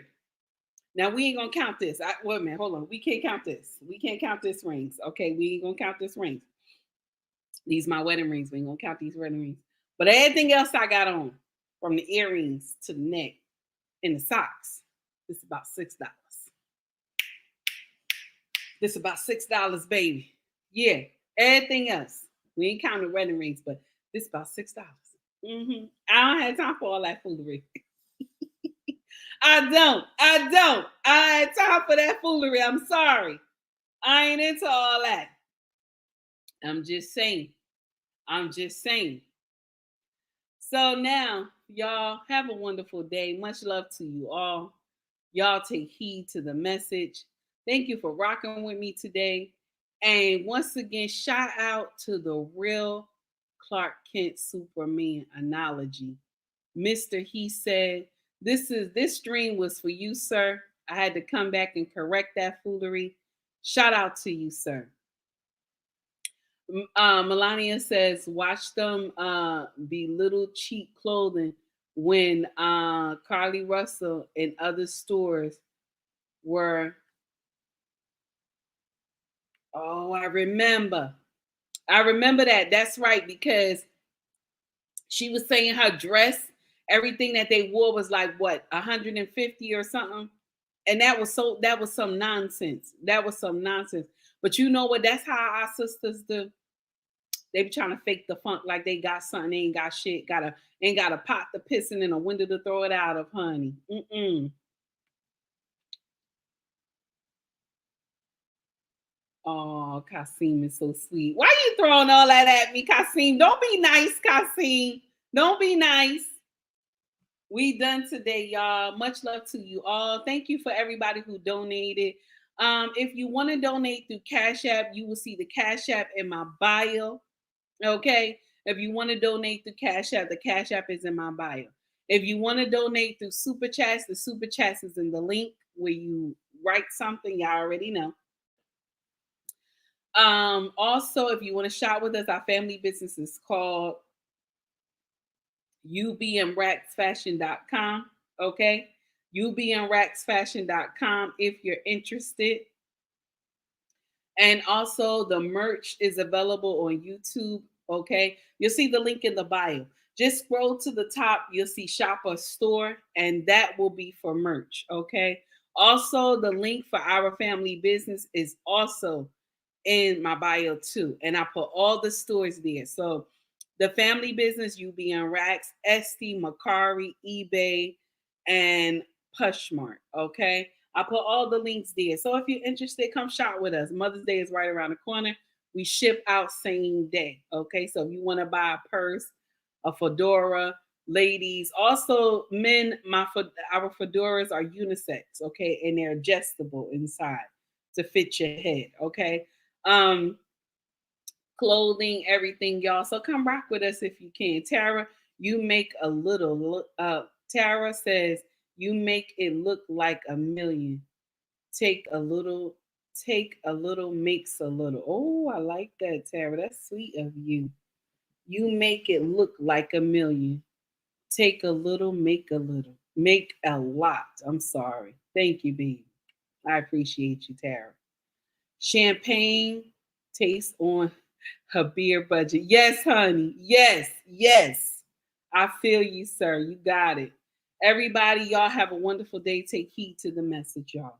Now we ain't gonna count this. Wait a minute, hold on. We can't count this. We can't count this rings. Okay, we ain't gonna count this rings. These my wedding rings. We ain't gonna count these wedding rings. But everything else I got on, from the earrings to the neck and the socks, this is about $6. This is about $6, baby. Yeah, everything else. We ain't counting wedding rings, but this is about $6. I don't have time for all that foolery. I don't. I had time for that foolery. I'm sorry. I ain't into all that. I'm just saying. So now, y'all have a wonderful day. Much love to you all. Y'all take heed to the message. Thank you for rocking with me today. And once again, shout out to the real Clark Kent Superman analogy. Mr. He said, this dream was for you, sir. I had to come back and correct that foolery. Shout out to you, sir. Melania says, watch them be little cheap clothing when Carly Russell and other stores were. Oh, I remember that. That's right, because she was saying her dress, everything that they wore was like what, 150 or something. And that was some nonsense. But you know what? That's how our sisters do. They be trying to fake the funk like they got something, they ain't got shit. Ain't got a pot to pissing in a window to throw it out of, honey. Oh, Kasim is so sweet. Why are you throwing all that at me, Kasim? Don't be nice, Kasim. Don't be nice. We done today, y'all. Much love to you all. Thank you for everybody who donated. If you want to donate through Cash App, you will see the Cash App in my bio. Okay. If you want to donate through Cash App, the Cash App is in my bio. If you want to donate through Super Chats, the Super Chats is in the link where you write something. Y'all already know. Also, if you want to shop with us, our family business is called ubmracksfashion.com. Okay. ubmracksfashion.com if you're interested. And also the merch is available on YouTube. Okay. You'll see the link in the bio. Just scroll to the top. You'll see shop or store, and that will be for merch. Okay. Also, the link for our family business is also in my bio too. And I put all the stores there. So the family business, UBM Racks, Esty, Macari, eBay, and Pushmart. Okay. I put all the links there. So if you're interested, come shop with us. Mother's Day is right around the corner. We ship out same day. Okay. So if you want to buy a purse, a fedora, ladies, also men, our fedoras are unisex. Okay. And they're adjustable inside to fit your head. Okay. Clothing, everything, y'all. So come rock with us if you can. Tara, you make a little Tara says you make it look like $1 million. Take a little, makes a little. Oh, I like that, Tara. That's sweet of you. You make it look like a million. Take a little, make a little. Make a lot. I'm sorry. Thank you, baby. I appreciate you, Tara. Champagne taste on her beer budget. Yes, honey. Yes, yes. I feel you, sir. You got it. Everybody, y'all have a wonderful day. Take heed to the message, y'all.